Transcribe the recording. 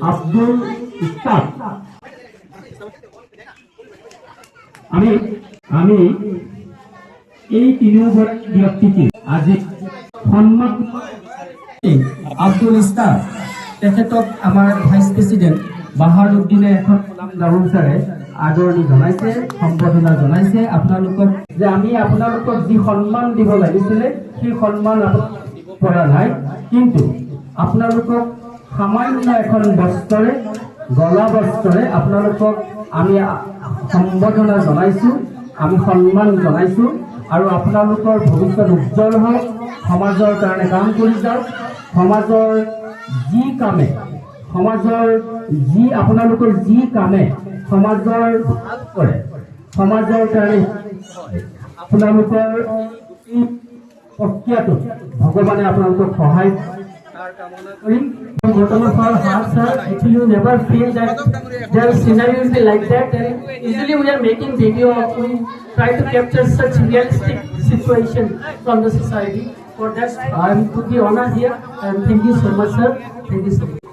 আব্দুল ইস্তাক। আমি আমি এই তিনিওগৰাকী ব্যক্তিকে আজি সন্মান আব্দুল ইস্তাক তেখেতক আমাৰ ভাইচ প্ৰেচিডেণ্ট বাহাৰুদ্দিনে এখন গামোচাৰে আদৰণি জনাইছে, সম্বৰ্ধনা জনাইছে আপোনালোকক যে আমি আপোনালোকক যি সন্মান দিব লাগিছিলে সেই সন্মান দিব পৰা নাই, কিন্তু আপোনালোকক সামান্য এখন বস্ত্ৰৰে গলা বস্ত্ৰৰে আপোনালোকক আমি সম্বৰ্ধনা জনাইছো, আমি সন্মান জনাইছো আৰু আপোনালোকৰ ভৱিষ্যত উজ্জ্বল হওক, সমাজৰ কাৰণে কাম কৰি যাওক, সমাজৰ যি কামে আপোনালোকৰ যি কামে সমাজৰ ভাল কৰে, সমাজৰ কাৰণে আপোনালোকৰ প্ৰক্ৰিয়াটো ভগৱানে আপোনালোকক সহায় কৰিম। Bottom of our hearts, sir, actually you never feel that their scenario will be like that, and usually we are making video, we try to capture such realistic situation from the society. For that I am to be honored here, and thank you so much, sir. Thank you so much.